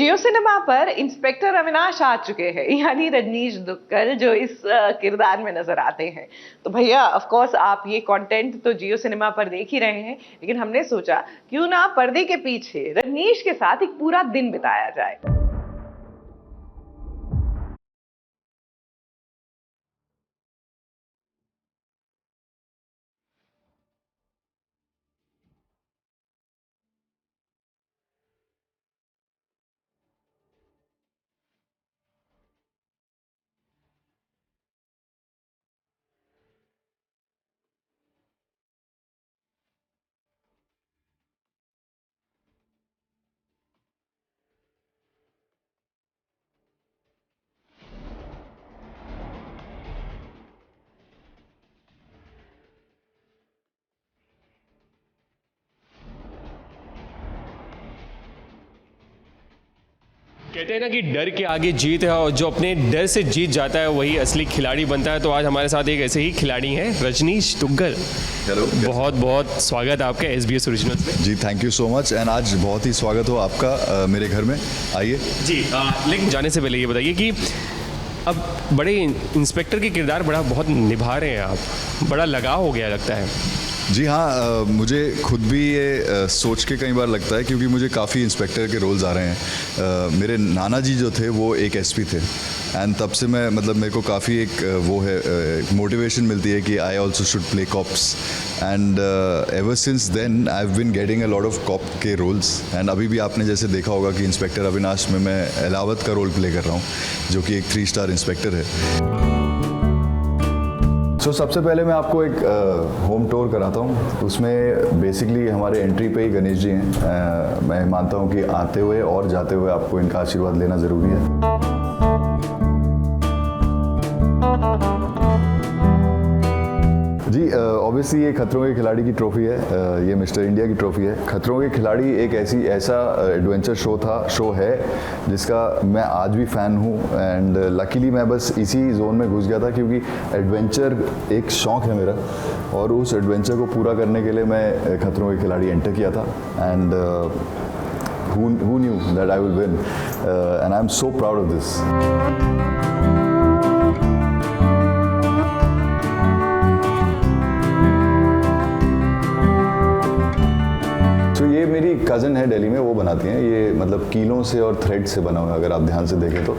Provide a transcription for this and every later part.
जियो cinema पर inspector Avinash आ चुके हैं, यानी रजनीश दुग्गल जो इस किरदार में नजर आते हैं। तो भैया ऑफ कोर्स आप ये कंटेंट तो जियो सिनेमा पर देख ही रहे हैं, लेकिन हमने सोचा क्यों ना पर्दे के पीछे रजनीश के साथ एक पूरा दिन बिताया जाए। कहते हैं ना कि डर के आगे जीत है, और जो अपने डर से जीत जाता है वही असली खिलाड़ी बनता है। तो आज हमारे साथ एक ऐसे ही खिलाड़ी हैं, रजनीश दुग्गल। हेलो, बहुत बहुत स्वागत है आपका SBS ओरिजिनल्स में। जी thank you so much. And आज बहुत ही स्वागत हो आपका मेरे घर में, आइए। जी लेकिन जाने से पहले ये बताइए कि अब बड़े इंस्पेक्टर के किरदार बहुत निभा रहे हैं आप, बड़ा लगाव हो गया लगता है। जी हाँ, मुझे खुद भी ये सोच के कई बार लगता है, क्योंकि मुझे काफ़ी इंस्पेक्टर के रोल्स आ रहे हैं। मेरे नाना जी जो थे वो एक SP थे, एंड तब से मैं मेरे को काफ़ी एक वो है मोटिवेशन मिलती है कि I also should play cops. And ever since then I have been getting a lot of cop के रोल्स। एंड अभी भी आपने जैसे देखा होगा कि इंस्पेक्टर अविनाश में मैं एलावत का रोल प्ले कर रहा हूँ, जो कि एक 3 स्टार इंस्पेक्टर है। सबसे पहले मैं आपको एक होम टूर कराता हूँ। उसमें बेसिकली हमारे एंट्री पे ही गणेश जी हैं। मैं मानता हूँ कि आते हुए और जाते हुए आपको इनका आशीर्वाद लेना ज़रूरी है। जी ऑब्वियसली ये खतरों के खिलाड़ी की ट्रॉफी है, ये मिस्टर इंडिया की ट्रॉफी है। खतरों के खिलाड़ी एक ऐसा एडवेंचर शो है जिसका मैं आज भी फ़ैन हूँ। एंड लकीली मैं बस इसी जोन में घुस गया था, क्योंकि एडवेंचर एक शौक़ है मेरा, और उस एडवेंचर को पूरा करने के लिए मैं खतरों के खिलाड़ी एंटर किया था। And who knew that I will win, and I'm so proud of this. ये मेरी कज़न है दिल्ली में, वो बनाती हैं। ये कीलों से और थ्रेड से बना हुआ है, अगर आप ध्यान से देखें तो।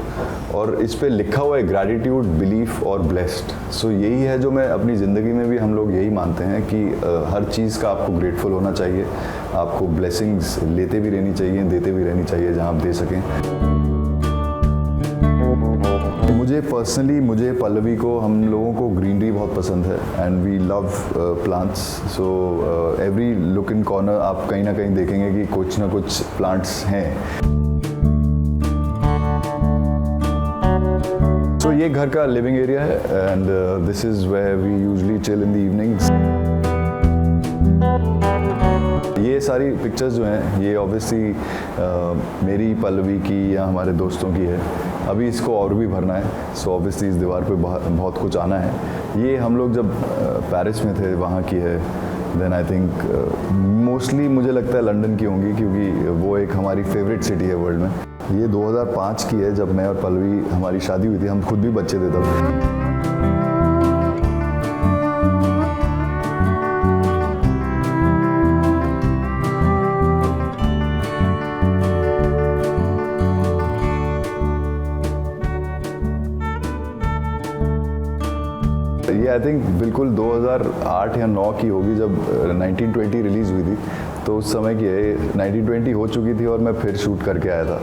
और इस पे लिखा हुआ है ग्रैटिट्यूड, बिलीफ और ब्लेस्ड। यही है जो मैं अपनी ज़िंदगी में भी, हम लोग यही मानते हैं कि हर चीज़ का आपको ग्रेटफुल होना चाहिए, आपको ब्लेसिंग्स लेते भी रहनी चाहिए, देते भी रहनी चाहिए जहाँ आप दे सकें। मुझे पल्लवी को, हम लोगों को ग्रीनरी बहुत पसंद है, and we love plants. So every nook and corner आप कहीं ना कहीं देखेंगे कि कुछ ना कुछ प्लांट्स हैं। ये घर का लिविंग एरिया है, and this is where we usually chill in the evenings. ये सारी पिक्चर्स जो हैं ये ऑब्वियसली मेरी, पल्लवी की या हमारे दोस्तों की है। अभी इसको और भी भरना है, सो ऑब्वियसली इस दीवार पे बहुत कुछ आना है। ये हम लोग जब पेरिस में थे वहाँ की है। देन आई थिंक मोस्टली मुझे लगता है लंदन की होंगी, क्योंकि वो एक हमारी फेवरेट सिटी है वर्ल्ड में। ये 2005 की है, जब मैं और पल्लवी, हमारी शादी हुई थी। हम खुद भी बच्चे थे तब। ये आई थिंक बिल्कुल 2008 या 9 की होगी, जब 1920 रिलीज़ हुई थी, तो उस समय की है। 1920 हो चुकी थी और मैं फिर शूट करके आया था।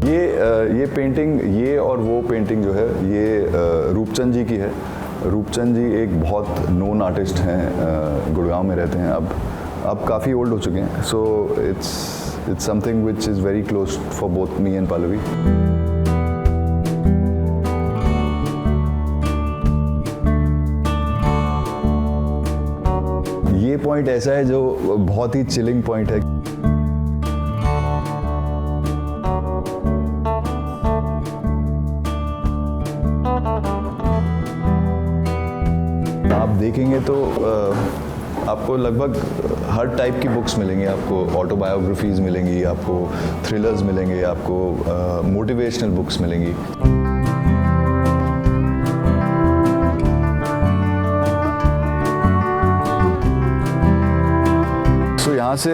ये पेंटिंग, ये और वो पेंटिंग जो है, ये रूपचंद जी की है। रूपचंद जी एक बहुत नोन आर्टिस्ट हैं, गुड़गांव में रहते हैं। अब काफ़ी ओल्ड हो चुके हैं। So it's something which is very close for both me and Pallavi. ये पॉइंट ऐसा है जो बहुत ही चिलिंग पॉइंट है। आप देखेंगे तो आपको लगभग हर टाइप की बुक्स मिलेंगी आपको, ऑटोबायोग्राफीज़ मिलेंगी आपको, थ्रिलर्स मिलेंगे आपको, मोटिवेशनल बुक्स मिलेंगी। तो यहाँ से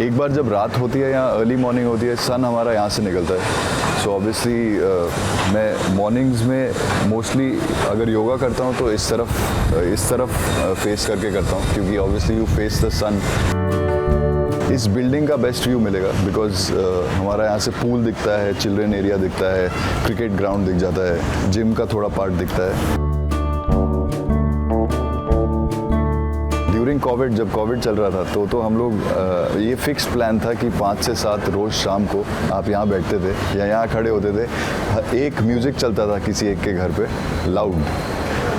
एक बार जब रात होती है या अर्ली मॉर्निंग होती है, सन हमारा यहाँ से निकलता है। सो ऑब्वियसली मैं मॉर्निंग्स में मोस्टली अगर योगा करता हूँ तो इस तरफ फेस करके करता हूँ, क्योंकि ऑब्वियसली यू फेस द सन। इस बिल्डिंग का बेस्ट व्यू मिलेगा बिकॉज हमारा यहाँ से पूल दिखता है, चिल्ड्रन एरिया दिखता है, क्रिकेट ग्राउंड दिख जाता है, जिम का थोड़ा पार्ट दिखता है। ड्यूरिंग कोविड, जब कोविड चल रहा था तो हम लोग ये फिक्स प्लान था कि 5 से 7 रोज़ शाम को आप यहाँ बैठते थे या यहाँ खड़े होते थे, एक म्यूज़िक चलता था किसी एक के घर पे लाउड,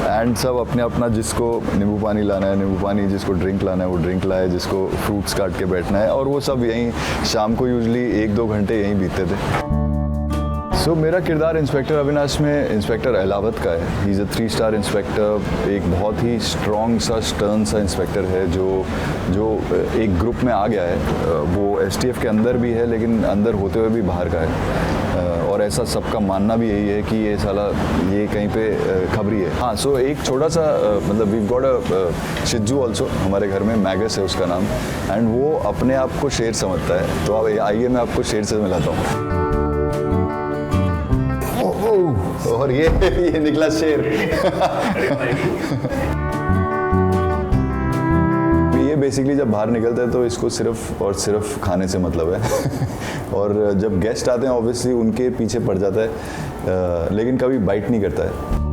एंड सब अपने अपना, जिसको नींबू पानी लाना है नींबू पानी, जिसको ड्रिंक लाना है वो ड्रिंक लाए, जिसको फ्रूट्स काट के बैठना है, और वो सब यहीं शाम को यूजली 1-2 घंटे यहीं बीतते थे। सो मेरा किरदार इंस्पेक्टर अविनाश में इंस्पेक्टर एलावत का है। He is a 3 star inspector, एक बहुत ही स्ट्रॉन्ग सा स्टर्न सा इंस्पेक्टर है जो एक ग्रुप में आ गया है। वो एसटीएफ के अंदर भी है लेकिन अंदर होते हुए भी बाहर का है, और ऐसा सबका मानना भी यही है कि ये साला ये कहीं पे खबरी है। हाँ, सो एक छोटा सा मतलब वी गॉट अ शिज्जू ऑल्सो हमारे घर में, मैगस है उसका नाम, एंड वो अपने आप को शेर समझता है। तो अब आइए मैं आपको शेर से मिलाता हूँ। और ये निकला शेर। ये बेसिकली जब बाहर निकलता है तो इसको सिर्फ और सिर्फ खाने से मतलब है। और जब गेस्ट आते हैं ऑब्वियसली उनके पीछे पड़ जाता है, लेकिन कभी बाइट नहीं करता है।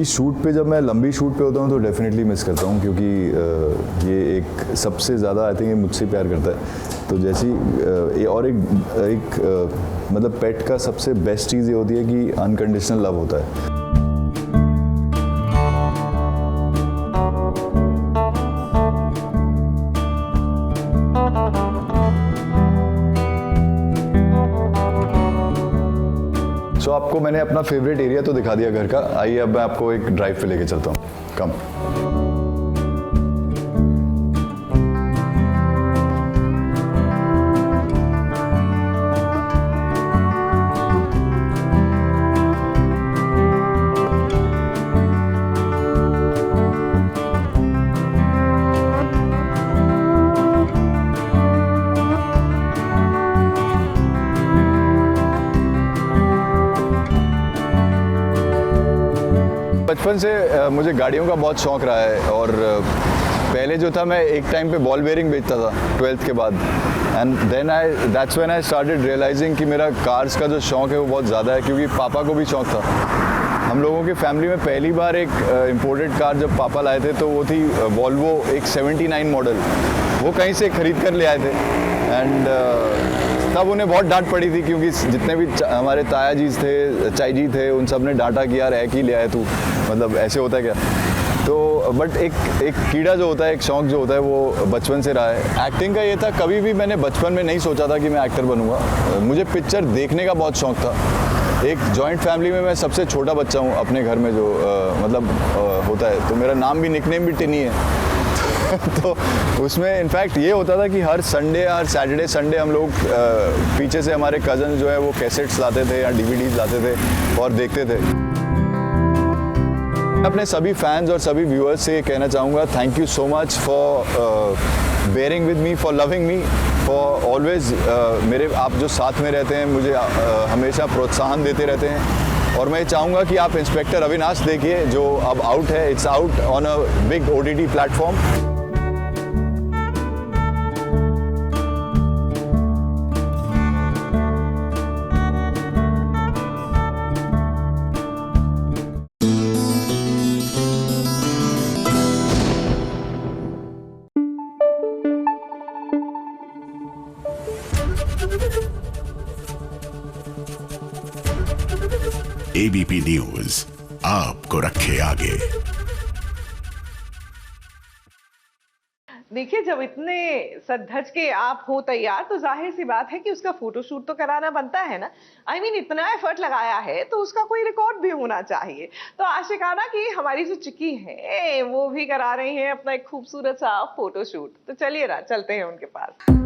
शूट पे जब मैं लंबी शूट पे होता हूँ तो डेफिनेटली मिस करता हूँ, क्योंकि ये एक सबसे ज़्यादा आई थिंक ये मुझसे प्यार करता है। तो जैसी और एक मतलब पेट का सबसे बेस्ट चीज़ ये होती है कि अनकंडीशनल लव होता है। सो आपको मैंने अपना फेवरेट एरिया तो दिखा दिया घर का, आइए अब मैं आपको एक ड्राइव पे लेके चलता हूँ। कम। बचपन से मुझे गाड़ियों का बहुत शौक़ रहा है, और पहले जो था मैं एक टाइम पे बॉल बेयरिंग बेचता था 12th के बाद, and then that's when I started realising कि मेरा कार्स का जो शौक़ है वो बहुत ज़्यादा है, क्योंकि पापा को भी शौक़ था। हम लोगों की फैमिली में पहली बार एक इम्पोर्टेड कार जब पापा लाए थे तो वो थी वॉल्वो, एक 79 मॉडल, वो कहीं से खरीद कर ले आए थे। एंड तब उन्हें बहुत डांट पड़ी थी, क्योंकि जितने भी हमारे ताया जी थे, चाई जी थे, उन सब ने डांटा कि यार है कि ले आए तू, मतलब ऐसे होता है क्या। तो बट एक कीड़ा जो होता है, एक शौक़ जो होता है वो बचपन से रहा है। एक्टिंग का ये था, कभी भी मैंने बचपन में नहीं सोचा था कि मैं एक्टर बनूंगा। मुझे पिक्चर देखने का बहुत शौक़ था। एक जॉइंट फैमिली में मैं सबसे छोटा बच्चा हूँ अपने घर में, जो मतलब होता है, तो मेरा नाम भी, निकनेम भी टिनी है। तो उसमें इनफैक्ट ये होता था कि हर संडे, हर सैटरडे संडे हम लोग पीछे से हमारे कज़न जो है वो कैसेट्स लाते थे या डीवीडीज लाते थे और देखते थे। अपने सभी फैंस और सभी व्यूअर्स से कहना चाहूँगा, thank you so much for bearing with me, for loving me, for always मेरे आप जो साथ में रहते हैं, मुझे हमेशा प्रोत्साहन देते रहते हैं। और मैं चाहूँगा कि आप इंस्पेक्टर अविनाश देखिए, जो अब आउट है, it's out on a big OTT platform. ABP news आपको रखे आगे। देखिए, जब जब इतने सज-धज के आप हो तैयार तो जाहिर सी बात है कि उसका फोटोशूट तो कराना बनता है ना। आई मीन इतना एफर्ट लगाया है तो उसका कोई रिकॉर्ड भी होना चाहिए। तो आशिकाना की हमारी जो चिक्की है वो भी करा रही हैं अपना एक खूबसूरत सा फोटोशूट। तो चलिए ना चलते हैं उनके पास।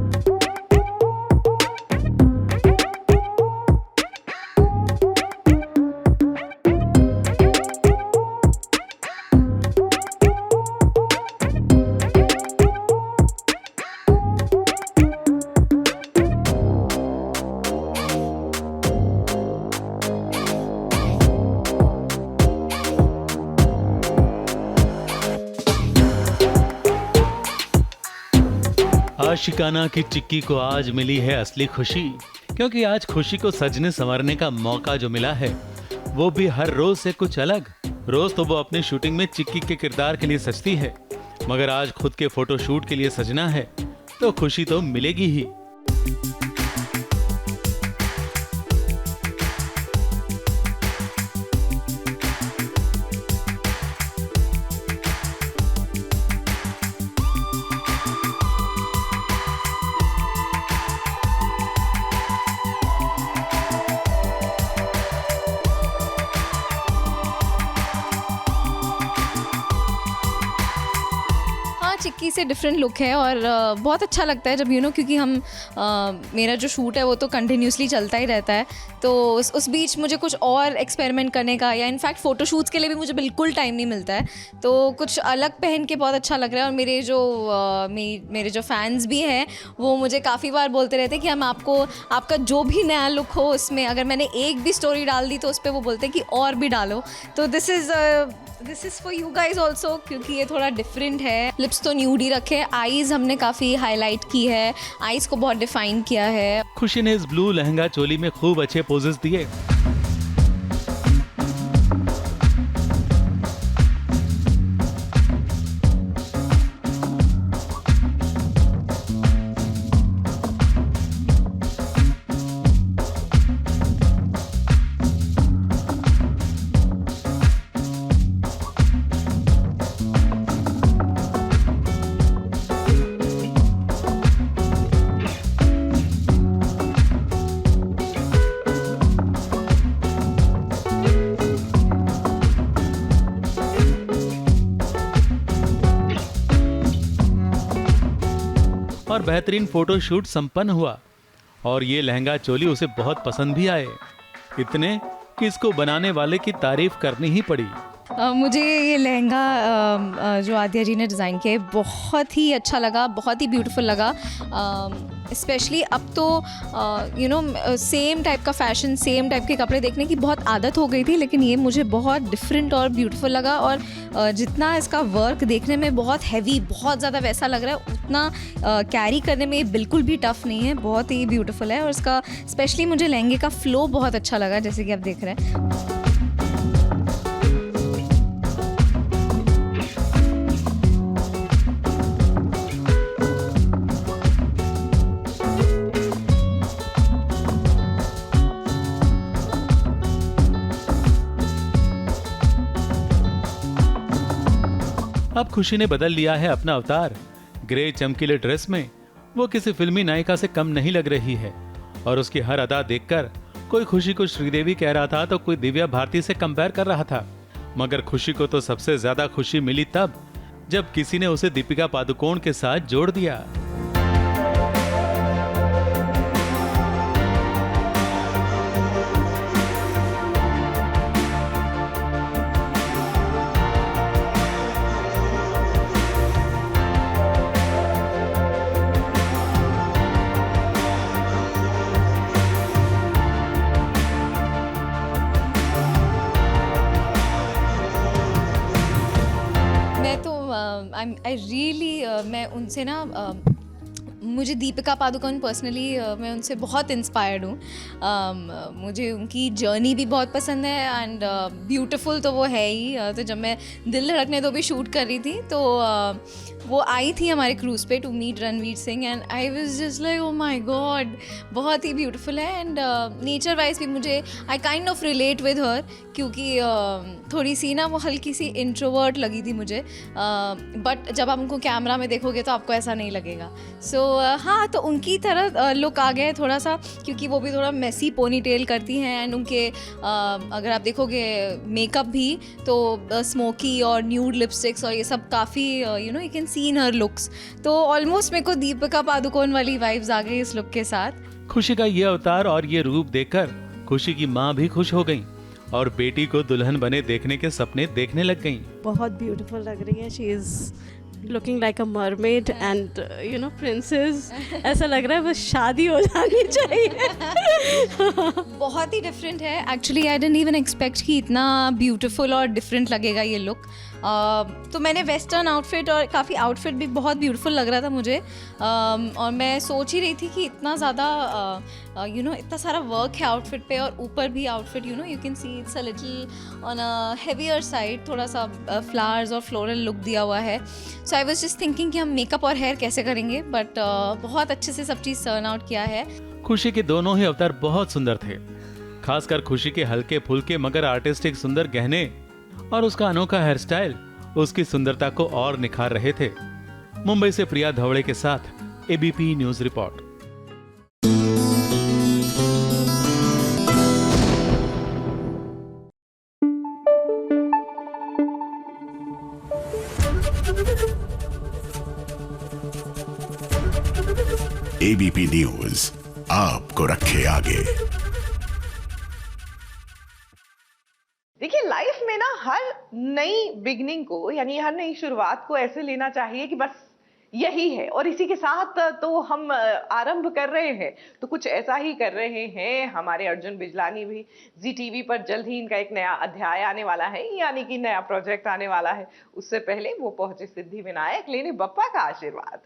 आशिकाना की चिक्की को आज मिली है असली खुशी, क्योंकि आज खुशी को सजने संवरने का मौका जो मिला है वो भी हर रोज से कुछ अलग। रोज तो वो अपनी शूटिंग में चिक्की के किरदार के लिए सजती है, मगर आज खुद के फोटोशूट के लिए सजना है तो खुशी तो मिलेगी ही। चिक्की से डिफरेंट लुक है और बहुत अच्छा लगता है जब क्योंकि हम मेरा जो शूट है वो तो कंटिन्यूसली चलता ही रहता है, तो उस बीच मुझे कुछ और एक्सपेरिमेंट करने का या इनफैक्ट फ़ोटोशूट्स के लिए भी मुझे बिल्कुल टाइम नहीं मिलता है, तो कुछ अलग पहन के बहुत अच्छा लग रहा है। और मेरे जो फैंस भी हैं वो मुझे काफ़ी बार बोलते रहते हैं कि हम आपका जो भी नया लुक हो उसमें अगर मैंने एक भी स्टोरी डाल दी तो उस पर वो बोलते हैं कि और भी डालो। तो this is for you guys also, क्योंकि ये थोड़ा डिफरेंट है। लिप्स तो न्यूड ही रखे, आईज़ हमने काफ़ी हाईलाइट की है, आईज़ को बहुत डिफाइन किया है। खुशी ने इस ब्लू लहंगा चोली में खूब अच्छे पोजेस दिए। और बेहतरीन फोटोशूट संपन्न हुआ और ये लहंगा चोली उसे बहुत पसंद भी आए, इतने कि इसको बनाने वाले की तारीफ करनी ही पड़ी। मुझे ये लहंगा जो आद्या जी ने डिज़ाइन किया है बहुत ही अच्छा लगा, बहुत ही ब्यूटीफुल लगा। स्पेशली अब तो सेम टाइप का फैशन, सेम टाइप के कपड़े देखने की बहुत आदत हो गई थी, लेकिन ये मुझे बहुत डिफरेंट और ब्यूटीफुल लगा। और जितना इसका वर्क देखने में बहुत हैवी, बहुत ज़्यादा वैसा लग रहा है, उतना कैरी करने में बिल्कुल भी टफ़ नहीं है, बहुत ही ब्यूटीफुल है। और इसका स्पेशली मुझे लहंगे का फ़्लो बहुत अच्छा लगा, जैसे कि आप देख रहे हैं। अब खुशी ने बदल लिया है अपना अवतार। ग्रे चमकीले ड्रेस में वो किसी फिल्मी नायिका से कम नहीं लग रही है और उसकी हर अदा देखकर कोई खुशी को श्रीदेवी कह रहा था तो कोई दिव्या भारती से कंपेयर कर रहा था, मगर खुशी को तो सबसे ज्यादा खुशी मिली तब जब किसी ने उसे दीपिका पादुकोण के साथ जोड़ दिया। मैं उनसे ना मुझे दीपिका पादुकोण पर्सनली मैं उनसे बहुत इंस्पायर्ड हूँ. मुझे उनकी जर्नी भी बहुत पसंद है एंड ब्यूटीफुल तो वो है ही. तो जब मैं दिल धड़कने दो भी शूट कर रही थी तो वो आई थी हमारे क्रूज़ पे to meet Ranveer Singh and I was just like oh my god, बहुत ही ब्यूटीफुल है. एंड नेचर वाइज भी मुझे I kind of relate with her, क्योंकि थोड़ी सी ना वो हल्की सी इंट्रोवर्ट लगी थी मुझे, बट जब आप उनको कैमरा में देखोगे तो आपको ऐसा नहीं लगेगा. सो हाँ, तो उनकी तरह लुक आ गया है थोड़ा सा, क्योंकि वो भी थोड़ा मेसी पोनी टेल करती हैं एंड उनके अगर आप देखोगे मेकअप भी तो स्मोकी और न्यूड लिपस्टिक्स और ये सब काफ़ी you know you can see in her looks. तो ऑलमोस्ट मेरे को दीपिका पादुकोण वाली वाइब्स आ गई इस लुक के साथ. खुशी का ये अवतार और ये रूप देखकर खुशी की माँ भी खुश हो गई और बेटी को दुल्हन बने देखने के सपने देखने लग गईं. बहुत ब्यूटीफुल लग रही है. She is looking like a mermaid and you know princess. ऐसा लग रहा है बस शादी हो जानी चाहिए. बहुत ही डिफरेंट है actually. I didn't even expect कि इतना ब्यूटीफुल और डिफरेंट लगेगा ये लुक. तो मैंने वेस्टर्न आउटफिट और काफ़ी आउटफिट भी बहुत ब्यूटीफुल लग रहा था मुझे, और मैं सोच ही रही थी कि इतना ज़्यादा यू नो इतना सारा वर्क है आउटफिट पे, और ऊपर भी outfit you know you can see it's a little on a heavier side, थोड़ा सा फ्लावर्स और फ्लोरल लुक दिया हुआ है. सो आई वाज जस्ट थिंकिंग कि हम मेकअप और हेयर कैसे करेंगे, बट बहुत अच्छे से सब चीज़ टर्न आउट किया है. खुशी के दोनों ही अवतार बहुत सुंदर थे. खासकर खुशी के हल्के फुल्के मगर आर्टिस्टिक सुंदर गहने और उसका अनोखा हेयर स्टाइल उसकी सुंदरता को और निखार रहे थे. मुंबई से प्रिया धवड़े के साथ ABP news report. ABP news आपको रखे आगे. देखिए, लाइफ में ना हर नई बिगनिंग को, यानी हर नई शुरुआत को ऐसे लेना चाहिए कि बस यही है और इसी के साथ तो हम आरंभ कर रहे हैं. तो कुछ ऐसा ही कर रहे हैं हमारे अर्जुन बिजलानी भी. जी टीवी पर जल्द ही इनका एक नया अध्याय आने वाला है, यानी कि नया प्रोजेक्ट आने वाला है. उससे पहले वो पहुंचे सिद्धि विनायक लेने बप्पा का आशीर्वाद.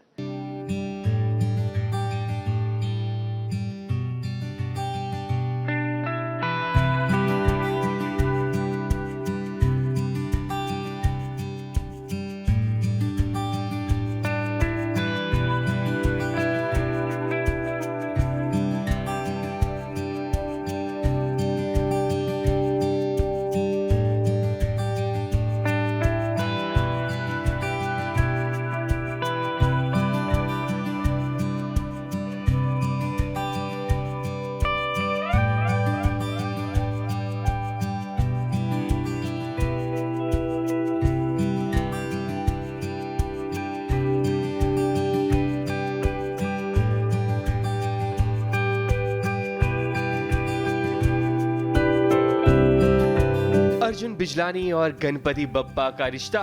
अर्जुन बिजलानी और गणपति बप्पा का रिश्ता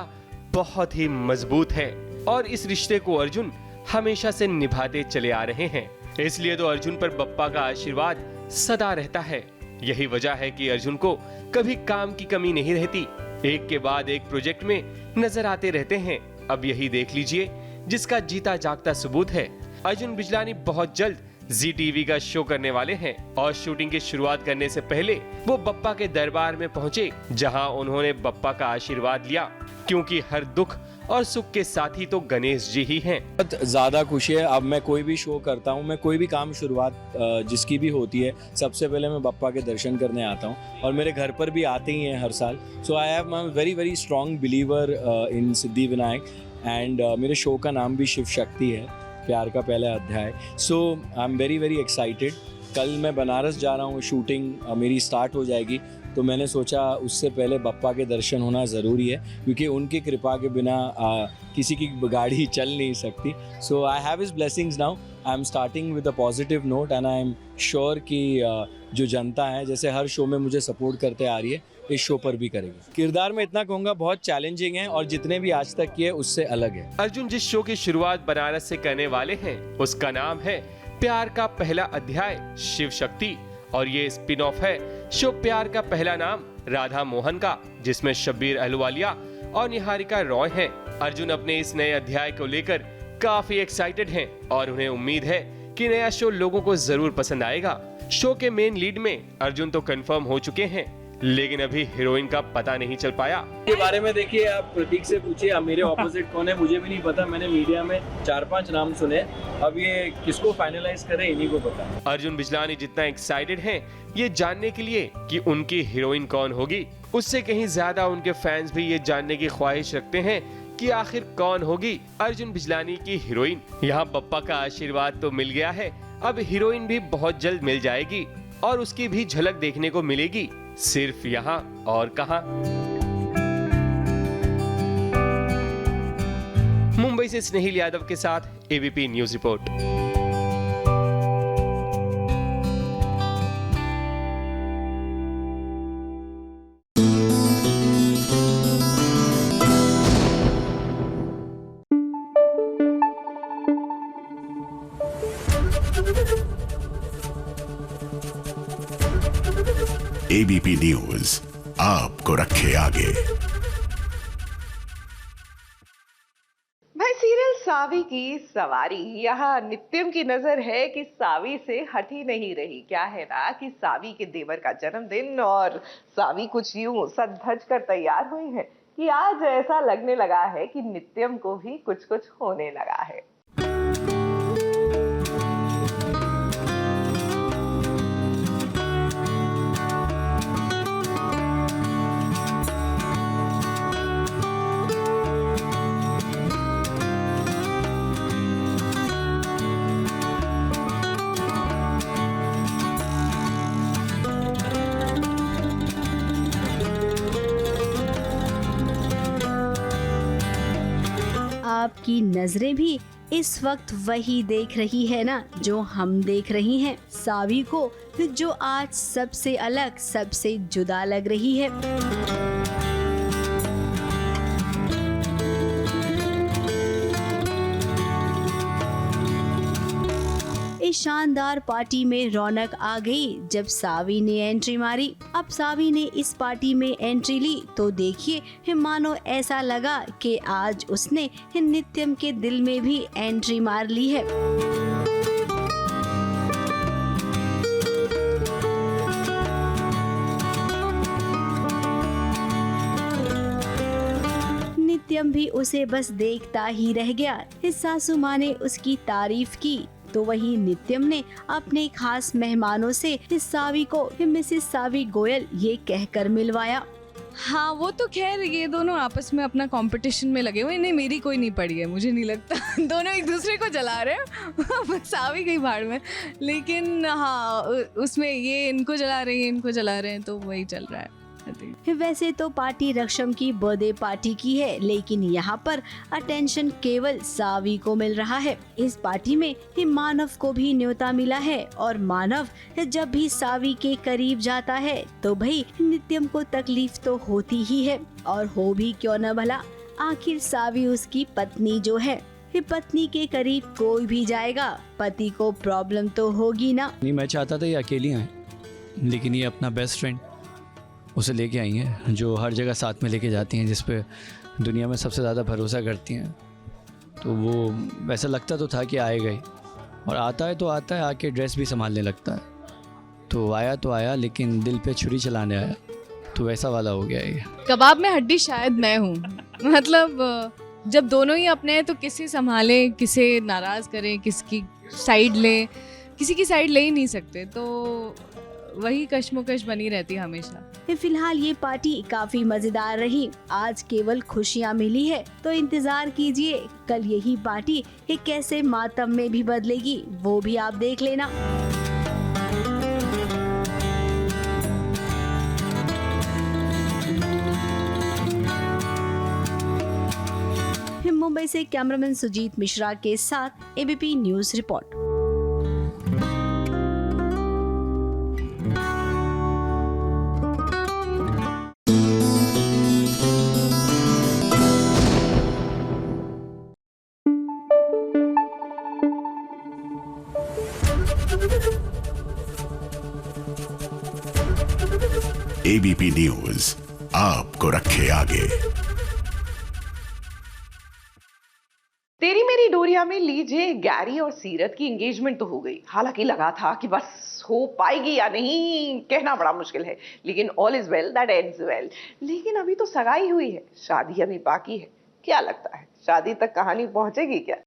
बहुत ही मजबूत है और इस रिश्ते को अर्जुन हमेशा से निभाते चले आ रहे हैं. इसलिए तो अर्जुन पर बप्पा का आशीर्वाद सदा रहता है. यही वजह है कि अर्जुन को कभी काम की कमी नहीं रहती. एक के बाद एक प्रोजेक्ट में नजर आते रहते हैं. अब यही देख लीजिए जिसका जीता जागता सबूत है. अर्जुन बिजलानी बहुत जल्द जी टीवी का शो करने वाले हैं और शूटिंग की शुरुआत करने से पहले वो बप्पा के दरबार में पहुंचे, जहां उन्होंने बप्पा का आशीर्वाद लिया, क्योंकि हर दुख और सुख के साथी तो गणेश जी ही हैं. बहुत ज़्यादा खुशी है. अब मैं कोई भी शो करता हूँ, मैं कोई भी काम शुरुआत जिसकी भी होती है, सबसे पहले मैं बप्पा के दर्शन करने आता हूँ और मेरे घर पर भी आते ही हैं हर साल. So I am very very strong believer in Siddhi Vinayak and मेरे शो का नाम भी शिव शक्ति है, प्यार का पहला अध्याय. So I am very very excited. कल मैं बनारस जा रहा हूँ, शूटिंग मेरी स्टार्ट हो जाएगी, तो मैंने सोचा उससे पहले बप्पा के दर्शन होना ज़रूरी है, क्योंकि उनकी कृपा के बिना किसी की गाड़ी चल नहीं सकती. So I have his blessings now. I am starting with a positive note and I am sure कि जो जनता है जैसे हर शो में मुझे सपोर्ट करते आ रही है, इस शो पर भी करेगी. किरदार में इतना कहूँगा बहुत चैलेंजिंग है और जितने भी आज तक किए उससे अलग है. अर्जुन जिस शो की शुरुआत बनारस से करने वाले हैं उसका नाम है प्यार का पहला अध्याय शिव शक्ति, और ये स्पिन ऑफ है शो प्यार का पहला नाम राधा मोहन का, जिसमें शब्बीर अहलुवालिया और निहारिका रॉय हैं. अर्जुन अपने इस नए अध्याय को लेकर काफी एक्साइटेड हैं और उन्हें उम्मीद है कि नया शो लोगों को जरूर पसंद आएगा। शो के मेन लीड में अर्जुन तो कंफर्म हो चुके हैं, लेकिन अभी हीरोइन का पता नहीं चल पाया। के बारे में देखिए, आप प्रतीक से पूछिए, अब मेरे ऑपोजिट कौन है मुझे भी नहीं पता। मैंने मीडिया में 4-5 नाम सुने, अब ये किसको फाइनलाइज करे इन्हीं को पता। अर्जुन बिजलानी जितना एक्साइटेड हैं ये जानने के लिए कि उनकी हीरोइन कौन होगी, उससे कहीं ज्यादा उनके फैंस भी ये जानने की ख्वाहिश रखते हैं कि आखिर कौन होगी अर्जुन बिजलानी की हीरोइन। यहाँ बप्पा का आशीर्वाद तो मिल गया है, अब हीरोइन भी बहुत जल्द मिल जाएगी और उसकी भी झलक देखने को मिलेगी, सिर्फ यहाँ और कहां। मुंबई से स्नेहिल यादव के साथ ABP news report. ABP news आपको रखे आगे। भाई सीरियल सावी की सवारी, यहाँ नित्यम की नजर है कि सावी से हट ही नहीं रही। क्या है ना कि सावी के देवर का जन्मदिन और सावी कुछ यूं सज धज कर तैयार हुई है कि आज ऐसा लगने लगा है कि नित्यम को भी कुछ कुछ होने लगा है। आपकी नजरें भी इस वक्त वही देख रही है ना जो हम देख रही हैं, सावी को, जो आज सबसे अलग, सबसे जुदा लग रही है। इस शानदार पार्टी में रौनक आ गई जब सावी ने एंट्री मारी। अब सावी ने इस पार्टी में एंट्री ली तो देखिए मानो ऐसा लगा कि आज उसने नित्यम के दिल में भी एंट्री मार ली है। नित्यम भी उसे बस देखता ही रह गया। इस सासू माँ ने उसकी तारीफ की तो वहीं नित्यम ने अपने खास मेहमानों से इस सावी को मिसेस सावी गोयल ये कहकर मिलवाया। हाँ, वो तो खैर ये दोनों आपस में अपना कंपटीशन में लगे हुए, इन्हें मेरी कोई नहीं पड़ी है, मुझे नहीं लगता। दोनों एक दूसरे को जला रहे हैं। सावी गई भाड़ में, लेकिन हाँ उसमें ये इनको जला रही है, इनको जला रहे हैं, तो वही चल रहा है। वैसे तो पार्टी रक्षम की बर्थडे पार्टी की है, लेकिन यहाँ पर अटेंशन केवल सावी को मिल रहा है। इस पार्टी में मानव को भी न्योता मिला है और मानव जब भी सावी के करीब जाता है तो भाई नित्यम को तकलीफ तो होती ही है, और हो भी क्यों न भला, आखिर सावी उसकी पत्नी जो है। पत्नी के करीब कोई भी जाएगा, पति को प्रॉब्लम तो होगी ना। नहीं, मैं चाहता था ये अकेली आए, लेकिन ये अपना बेस्ट फ्रेंड उसे लेके आई हैं, जो हर जगह साथ में लेके जाती हैं, जिस पे दुनिया में सबसे ज़्यादा भरोसा करती हैं। तो वो वैसा लगता तो था कि आएगा ही, और आता है तो आता है, आके ड्रेस भी संभालने लगता है। तो आया, लेकिन दिल पे छुरी चलाने आया, तो वैसा वाला हो गया ये। कबाब में हड्डी शायद मैं हूँ। मतलब जब दोनों ही अपने हैं तो किसे संभाले, किसे नाराज़ करें, किसकी साइड ले, किसी की साइड ले ही नहीं सकते, तो वही कश्मकश बनी रहती हमेशा। फिलहाल ये पार्टी काफी मजेदार रही। आज केवल खुशियाँ मिली है, तो इंतजार कीजिए कल यही पार्टी कैसे मातम में भी बदलेगी, वो भी आप देख लेना। मुंबई से कैमरामैन सुजीत मिश्रा के साथ ABP news report. ABP news आपको रखे आगे। तेरी मेरी डोरिया में लीजिए गैरी और सीरत की एंगेजमेंट तो हो गई, हालांकि लगा था कि बस हो पाएगी या नहीं कहना बड़ा मुश्किल है, लेकिन all is well that ends well. लेकिन अभी तो सगाई हुई है, शादी अभी बाकी है। क्या लगता है शादी तक कहानी पहुंचेगी क्या?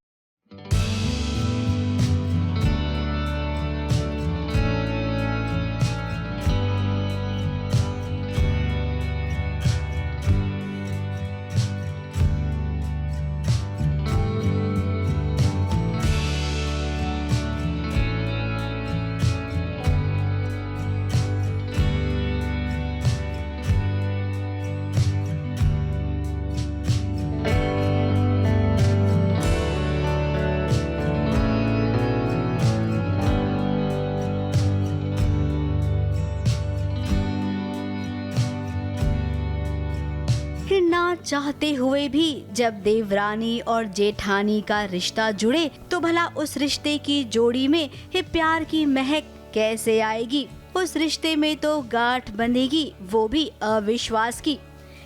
ना चाहते हुए भी जब देवरानी और जेठानी का रिश्ता जुड़े तो भला उस रिश्ते की जोड़ी में प्यार की महक कैसे आएगी? उस रिश्ते में तो गांठ बंधेगी, वो भी अविश्वास की,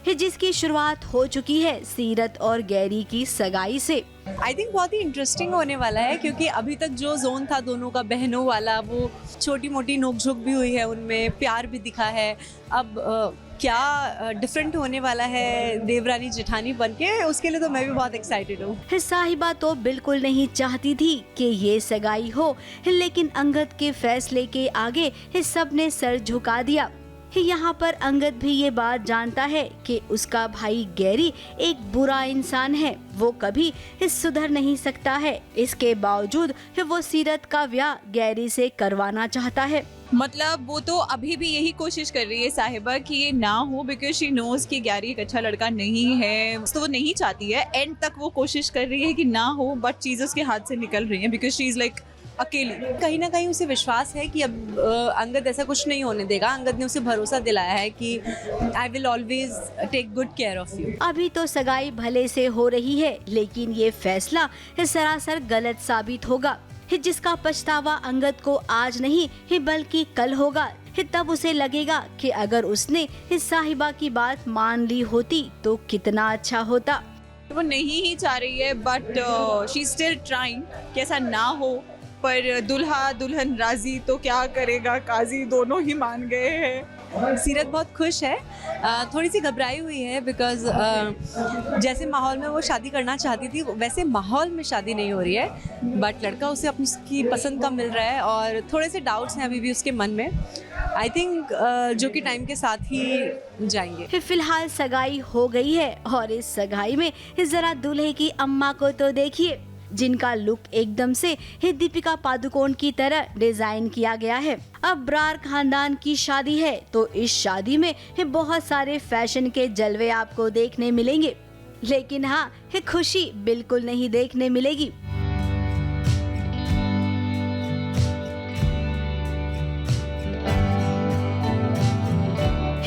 जिसकी शुरुआत हो चुकी है सीरत और गैरी की सगाई से। आई थिंक बहुत ही इंटरेस्टिंग होने वाला है, क्योंकि अभी तक जो जोन था दोनों का बहनों वाला, वो छोटी मोटी नोकझोंक भी हुई है, उनमें प्यार भी दिखा है। अब क्या डिफरेंट होने वाला है देवरानी जेठानी बनके, उसके लिए तो मैं भी बहुत एक्साइटेड हूँ। साहिबा तो बिल्कुल नहीं चाहती थी कि ये सगाई हो, लेकिन अंगद के फैसले के आगे सबने सर झुका दिया। यहाँ पर अंगद भी ये बात जानता है कि उसका भाई गैरी एक बुरा इंसान है, वो कभी सुधर नहीं सकता है। इसके बावजूद वो सीरत का ब्याह गैरी से करवाना चाहता है। मतलब वो तो अभी भी यही कोशिश कर रही है साहिबा कि ये ना हो, बिकॉज शी नोज कि गैरी एक अच्छा लड़का नहीं है, तो वो नहीं चाहती है। एंड तक वो कोशिश कर रही है कि ना हो, बट चीज़ें उसके हाथ से निकल रही हैं बिकॉज शी इज़ लाइक अकेली। कहीं ना कहीं उसे विश्वास है कि अब अंगद ऐसा कुछ नहीं होने देगा। अंगद ने उसे भरोसा दिलाया है कि I will always take good care of you. अभी तो सगाई भले से हो रही है, लेकिन ये फैसला सरासर गलत साबित होगा, जिसका पछतावा अंगद को आज नहीं बल्कि कल होगा। तब उसे लगेगा कि अगर उसने इस साहिबा की बात मान ली होती तो कितना अच्छा होता। वो नहीं ही चाह रही है, बट शी स्टिल ट्राइंग कि ऐसा ना हो, पर दुल्हा दुल्हन राजी तो क्या करेगा काजी, दोनों ही मान गए हैं। सीरत बहुत खुश है, थोड़ी सी घबराई हुई है बिकॉज जैसे माहौल में वो शादी करना चाहती थी वैसे माहौल में शादी नहीं हो रही है, बट लड़का उसे अपनी पसंद का मिल रहा है और थोड़े से डाउट्स हैं अभी भी उसके मन में। आई थिंक जो कि टाइम के साथ ही जाएंगे। फिलहाल सगाई हो गई है और इस सगाई में जरा दूल्हे की अम्मा को तो देखिए, जिनका लुक एकदम से दीपिका पादुकोण की तरह डिजाइन किया गया है। अब ब्रार खानदान की शादी है तो इस शादी में बहुत सारे फैशन के जलवे आपको देखने मिलेंगे, लेकिन हाँ खुशी बिल्कुल नहीं देखने मिलेगी।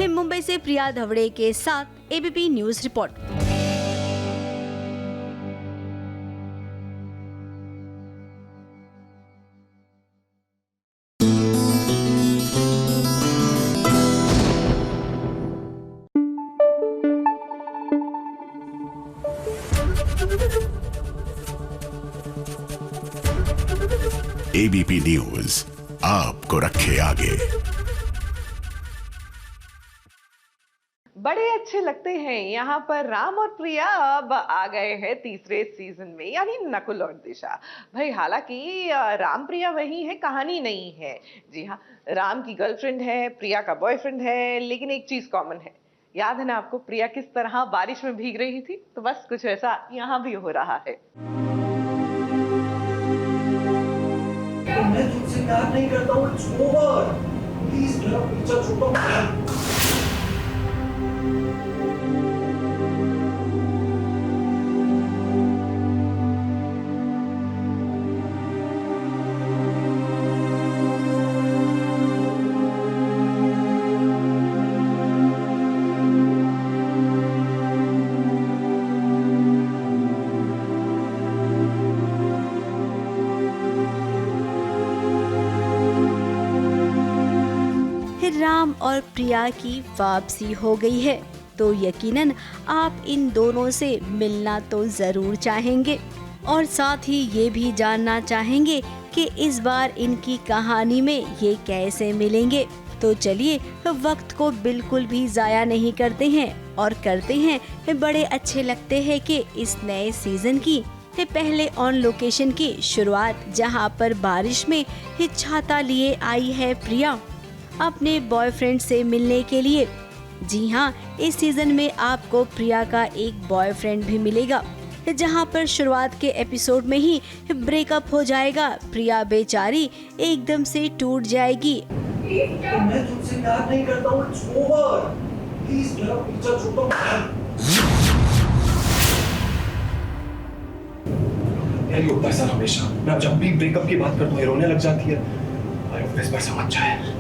मुंबई से प्रिया धवड़े के साथ ABP news report. ABP news आपको रखे आगे। बड़े अच्छे लगते हैं। यहाँ पर राम और प्रिया अब आ गए हैं तीसरे सीजन में, यानी नकुल और दिशा। भाई हालांकि राम प्रिया वही है, कहानी नहीं है। जी हाँ, राम की गर्लफ्रेंड है, प्रिया का बॉयफ्रेंड है, लेकिन एक चीज कॉमन है। याद है ना आपको प्रिया किस तरह बारिश में भीग रही थी? तो बस कुछ ऐसा यहाँ भी हो रहा है। मैं तुझसे प्यार नहीं करता हूँ, इट्स ओवर, प्लीज मेरा पीछा छूटो। राम और प्रिया की वापसी हो गई है तो यकीनन आप इन दोनों से मिलना तो जरूर चाहेंगे। और साथ ही ये भी जानना चाहेंगे कि इस बार इनकी कहानी में ये कैसे मिलेंगे। तो चलिए वक्त को बिल्कुल भी जाया नहीं करते हैं और करते हैं बड़े अच्छे लगते हैं कि इस नए सीजन की पहले ऑन लोकेशन की शुरुआत, जहां पर बारिश में छाता लिए आई है प्रिया अपने बॉयफ्रेंड से मिलने के लिए। जी हाँ, इस सीजन में आपको प्रिया का एक बॉयफ्रेंड भी मिलेगा, जहां पर शुरुआत के एपिसोड में ही ब्रेकअप हो जाएगा। प्रिया बेचारी एकदम से टूट जाएगी। मैं तुमसे प्यार नहीं करता हूँ, इट्स ओवर, प्लीज मेरा पीछा छोड़ो। यही होता है सर हमेशा, मैं जब भी ब्रेकअप की बात करता हूँ ये रोने लग जाती है। और इस बार समझ जाए।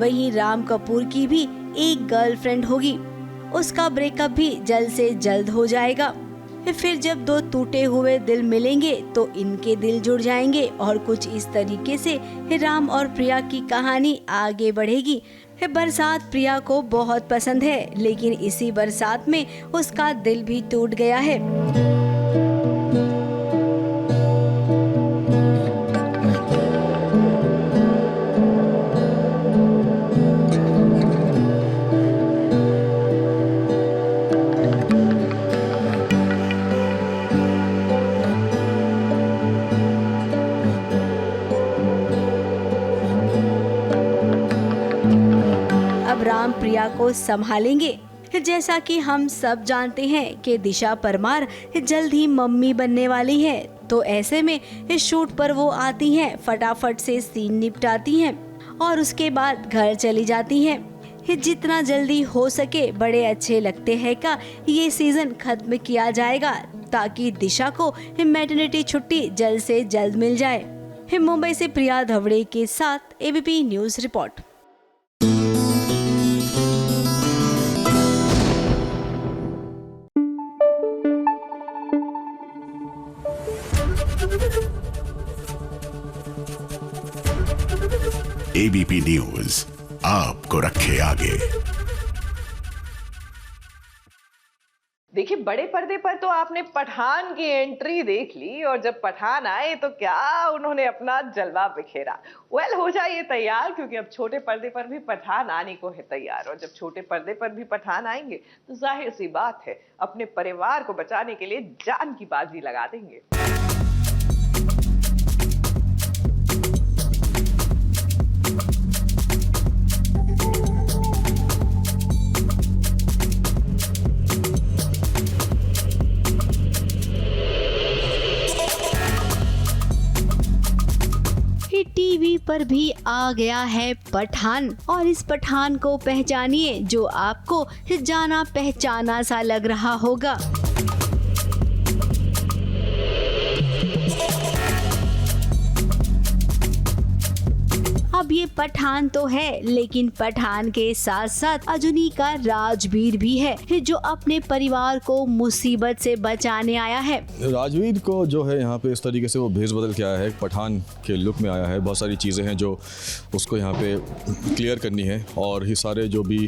वहीं राम कपूर की भी एक गर्लफ्रेंड होगी, उसका ब्रेकअप भी जल्द से जल्द हो जाएगा। फिर जब दो टूटे हुए दिल मिलेंगे तो इनके दिल जुड़ जाएंगे और कुछ इस तरीके से राम और प्रिया की कहानी आगे बढ़ेगी। बरसात प्रिया को बहुत पसंद है, लेकिन इसी बरसात में उसका दिल भी टूट गया है। राम प्रिया को संभालेंगे। जैसा कि हम सब जानते हैं कि दिशा परमार जल्द ही मम्मी बनने वाली है, तो ऐसे में इस शूट पर वो आती हैं, फटाफट से सीन निपटाती हैं और उसके बाद घर चली जाती हैं। जितना जल्दी हो सके बड़े अच्छे लगते हैं का ये सीजन खत्म किया जाएगा, ताकि दिशा को मैटरनिटी छुट्टी जल्द से जल्द मिल जाए। मुंबई से प्रिया धवड़े के साथ ABP news report. ABP news आपको रखे आगे। देखिए, बड़े पर्दे पर तो आपने पठान की एंट्री देख ली, और जब पठान आए तो क्या उन्होंने अपना जलवा बिखेरा। वेल, हो जाइए तैयार, क्योंकि अब छोटे पर्दे पर भी पठान आने को है तैयार। और जब छोटे पर्दे पर भी पठान आएंगे तो जाहिर सी बात है अपने परिवार को बचाने के लिए जान की बाजी लगा देंगे। टीवी पर भी आ गया है पठान, और इस पठान को पहचानिए जो आपको जाना पहचाना सा लग रहा होगा। अब ये पठान तो है, लेकिन पठान के साथ साथ अजुनी का राजवीर भी है, जो अपने परिवार को मुसीबत से बचाने आया है। राजवीर को जो है यहाँ पे इस तरीके से वो भेस बदल के आया है, पठान के लुक में आया है। बहुत सारी चीज़ें हैं जो उसको यहाँ पे क्लियर करनी है, और ये सारे जो भी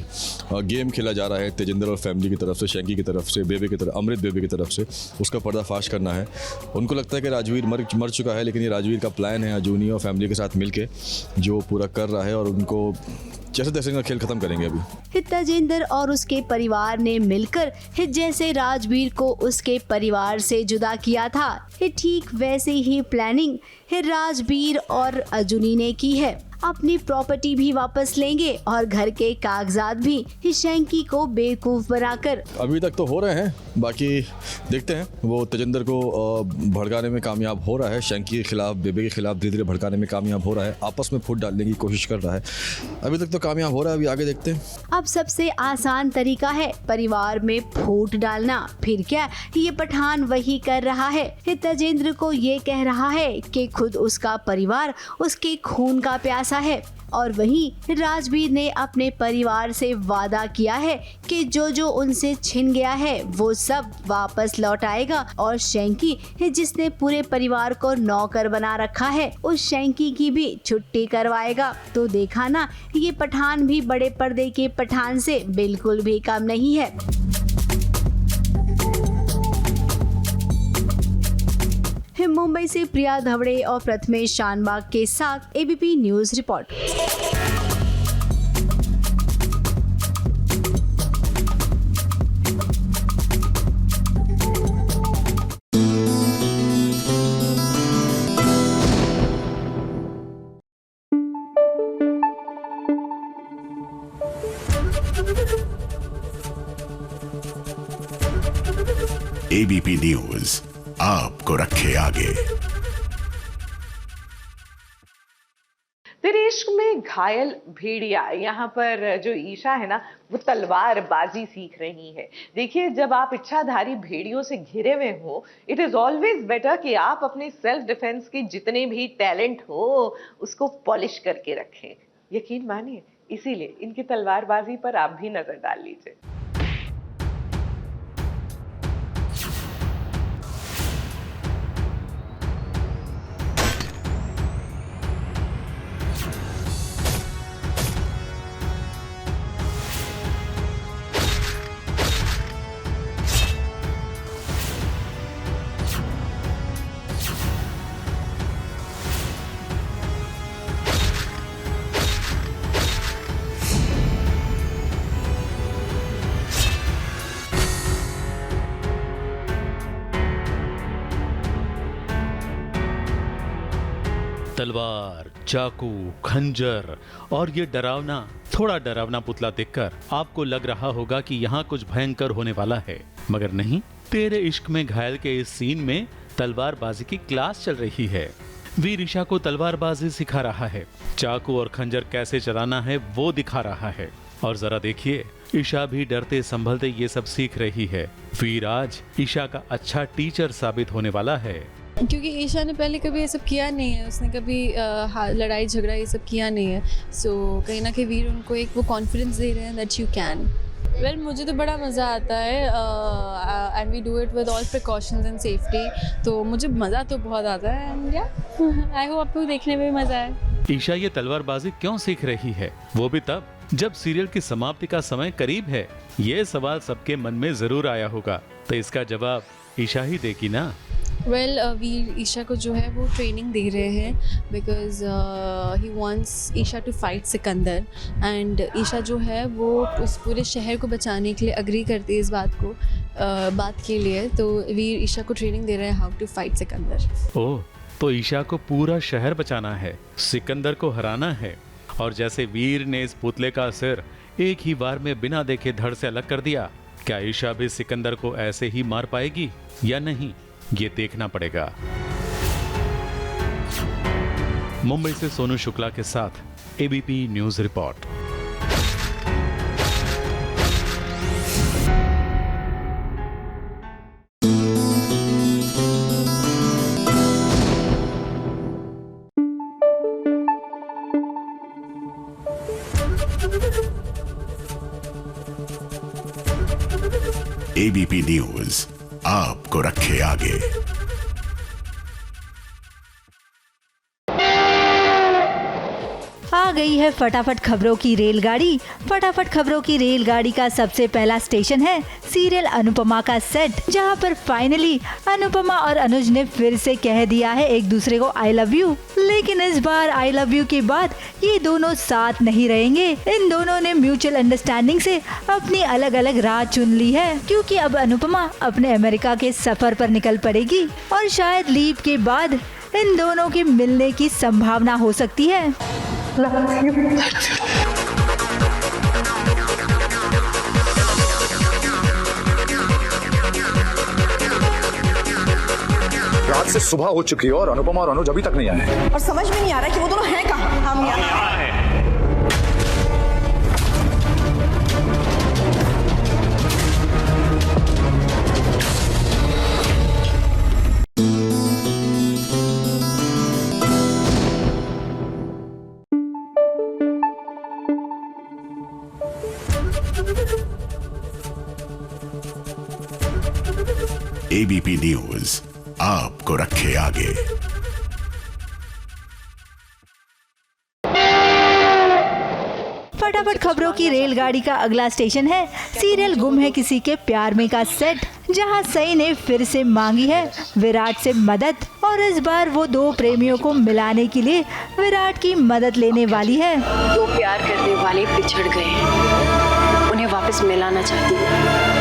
गेम खेला जा रहा है तेजिंदर और फैमिली की तरफ से, शैंकी की तरफ से, बेबे की तरफ, अमृत बेबे की तरफ से, उसका पर्दाफाश करना है। उनको लगता है कि राजवीर मर चुका है, लेकिन ये राजवीर का प्लान है अजूनी और फैमिली के साथ मिलके जो पूरा कर रहा है, और उनको जैसे तैसे का खेल खत्म करेंगे। अभी तेजिंदर और उसके परिवार ने मिलकर जैसे राजवीर को उसके परिवार से जुदा किया था, ठीक वैसे ही प्लानिंग राजवीर और अजुनी ने की है। अपनी प्रॉपर्टी भी वापस लेंगे और घर के कागजात भी शैंकी को बेवकूफ बनाकर। अभी तक तो हो रहे हैं, बाकी देखते हैं। वो तेजिंदर को भड़काने में कामयाब हो रहा है, शैंकी के खिलाफ, बेबे के खिलाफ धीरे धीरे भड़काने में कामयाब हो रहा है, आपस में फुट डालने की कोशिश कर रहा है। अभी तक तो कामयाब हो रहा है, अभी आगे देखते हैं। अब सबसे आसान तरीका है परिवार में फूट डालना। फिर क्या, ये पठान वही कर रहा है। तजेंद्र को ये कह रहा है कि खुद उसका परिवार उसके खून का प्यासा है, और वहीं राजवीर ने अपने परिवार से वादा किया है कि जो जो उनसे छिन गया है वो सब वापस लौट आएगा, और शैंकी जिसने पूरे परिवार को नौकर बना रखा है उस शैंकी की भी छुट्टी करवाएगा। तो देखा ना, ये पठान भी बड़े पर्दे के पठान से बिल्कुल भी कम नहीं है। मुंबई से प्रिया धवड़े और प्रथमेश शानबाग के साथ ABP news report. ABP news आपको रखे आगे। तेरे इश्क में घायल भेड़िया, यहाँ पर जो ईशा है ना वो तलवारबाजी सीख रही है। देखिए, जब आप इच्छाधारी भेड़ियों से घिरे हुए हो, इट इज ऑलवेज बेटर कि आप अपने सेल्फ डिफेंस के जितने भी टैलेंट हो उसको पॉलिश करके रखें। यकीन मानिए, इसीलिए इनकी तलवारबाजी पर आप भी नजर डाल लीजिए। तलवार, चाकू, खंजर और ये थोड़ा डरावना पुतला देखकर आपको लग रहा होगा कि यहाँ कुछ भयंकर होने वाला है, मगर नहीं। तेरे इश्क में घायल के इस सीन में तलवारबाजी की क्लास चल रही है। वीर ईशा को तलवारबाजी सिखा रहा है, चाकू और खंजर कैसे चलाना है वो दिखा रहा है। और जरा देखिए, ईशा भी डरते संभलते ये सब सीख रही है। वीर आज ईशा का अच्छा टीचर साबित होने वाला है, क्योंकि ईशा ने पहले कभी ये सब किया नहीं है, उसने कभी लड़ाई झगड़ा ये सब किया नहीं है। सो कहीं ना कहीं वीर उनको एक वो कॉन्फिडेंस दे रहे हैं दैट यू कैन। वेल, मुझे तो बड़ा मज़ा आता है and we do it with all precautions and safety, तो मुझे मज़ा तो बहुत आता है एंड या आई होप आपको देखने में भी मज़ा आए। ईशा ये तलवारबाजी क्यों सीख रही है, वो भी तब जब सीरियल की समाप्ति का समय करीब है। ये सवाल सबके मन में जरूर आया होगा, तो इसका जवाब ईशा ही देगी ना। वेल, वीर ईशा को जो है वो ट्रेनिंग दे रहे हैं because he wants Isha to fight Sikandar, and Isha जो है वो उस पूरे शहर को बचाने के लिए अग्री करती है इस बात के लिए। तो वीर ईशा को ट्रेनिंग दे रहे हैं हाउ टू फाइट सिकंदर। ओह, तो ईशा को पूरा शहर बचाना है, सिकंदर को हराना है। और जैसे वीर ने इस पुतले का सिर एक ही बार में बिना देखे धड़ से अलग कर दिया, क्या ईशा भी सिकंदर को ऐसे ही मार पाएगी या नहीं, ये देखना पड़ेगा। मुंबई से सोनू शुक्ला के साथ ABP news report. ABP news आपको रखे आगे। आ गई है फटाफट खबरों की रेलगाड़ी। फटाफट खबरों की रेलगाड़ी का सबसे पहला स्टेशन है सीरियल अनुपमा का सेट, जहां पर फाइनली अनुपमा और अनुज ने फिर से कह दिया है एक दूसरे को आई लव यू। लेकिन इस बार आई लव यू के बाद ये दोनों साथ नहीं रहेंगे। इन दोनों ने म्यूचुअल अंडरस्टैंडिंग से अपनी अलग अलग राह चुन ली है, क्योंकि अब अनुपमा अपने अमेरिका के सफर पर निकल पड़ेगी और शायद लीव के बाद इन दोनों के मिलने की संभावना हो सकती है। रात से सुबह हो चुकी है और अनुपमा और अनुज अभी तक नहीं आए, और समझ में नहीं आ रहा कि वो दोनों हैं कहाँ। हम यहाँ हैं। एबीपी न्यूज आपको रखे आगे। फटाफट खबरों की रेलगाड़ी का अगला स्टेशन है सीरियल गुम है किसी के प्यार में का सेट, जहां सई ने फिर से मांगी है विराट से मदद और इस बार वो दो प्रेमियों को मिलाने के लिए विराट की मदद लेने वाली है। दो प्यार करने वाले बिछड़ गए हैं, उन्हें वापस मिलाना चाहती हूँ।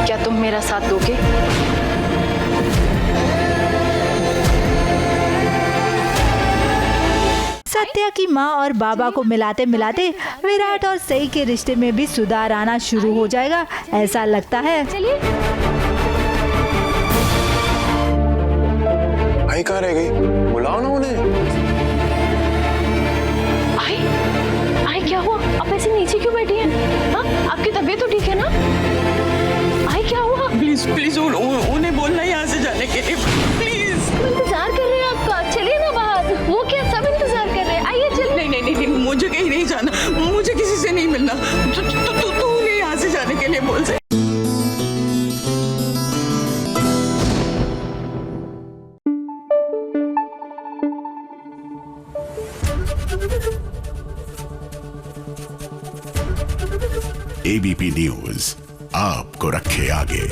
क्या तुम मेरा साथ दोगे? सत्या की माँ और बाबा को मिलाते मिलाते विराट और सई के रिश्ते में भी सुधार आना शुरू हो जाएगा, ऐसा लगता है। आई कहाँ रह गई? बुलाओ ना उन्हें। आई क्या हुआ? आप ऐसे नीचे क्यों बैठी हैं? हाँ, आपकी तबीयत तो ठीक है ना? आई क्या हुआ? प्लीज प्लीज उन्हें बोलना यहाँ से जाने के लिए, प्लीज। इंतजार कर रहे हैं आपका, चलिए ना बाहर। वो क्या, सब इंतजार कर रहे हैं, आइए चलिए। नहीं, मुझे कहीं नहीं जाना, मुझे किसी से नहीं मिलना। तू उन्हें यहाँ से जाने के लिए बोल से। एबीपी न्यूज आपको रखे आगे।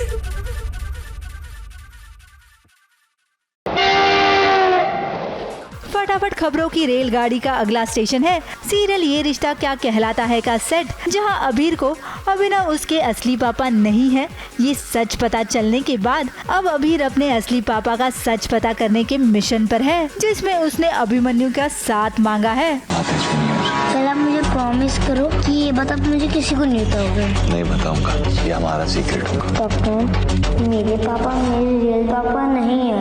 फटाफट खबरों की रेलगाड़ी का अगला स्टेशन है सीरियल ये रिश्ता क्या कहलाता है का सेट, जहां अबीर को अभिनव उसके असली पापा नहीं है ये सच पता चलने के बाद अब अबीर अपने असली पापा का सच पता करने के मिशन पर है, जिसमें उसने अभिमन्यु का साथ मांगा है। सर आप मुझे प्रॉमिस करो कि ये बात आप मुझे किसी को नहीं बताओगे। नहीं बताऊंगा, ये हमारा सीक्रेट होगा। कैप्टन, मेरे पापा मेरे रियल पापा नहीं है,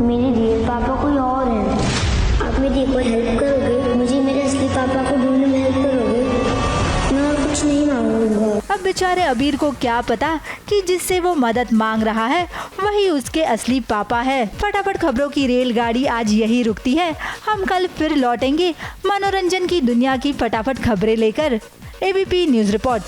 मेरे रियल पापा कोई और है। आप मेरी एक बार हेल्प करोगे, मुझे मेरे असली पापा को ढूंढने में हेल्प करोगे, मैं और कुछ नहीं मांगूंगा। अब बेचारे अबीर को क्या पता कि जिससे वो मदद मांग रहा है वही उसके असली पापा है। फटाफट खबरों की रेलगाड़ी आज यही रुकती है, हम कल फिर लौटेंगे मनोरंजन की दुनिया की फटाफट खबरें लेकर। ABP news report.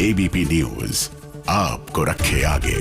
ABP news आपको रखे आगे।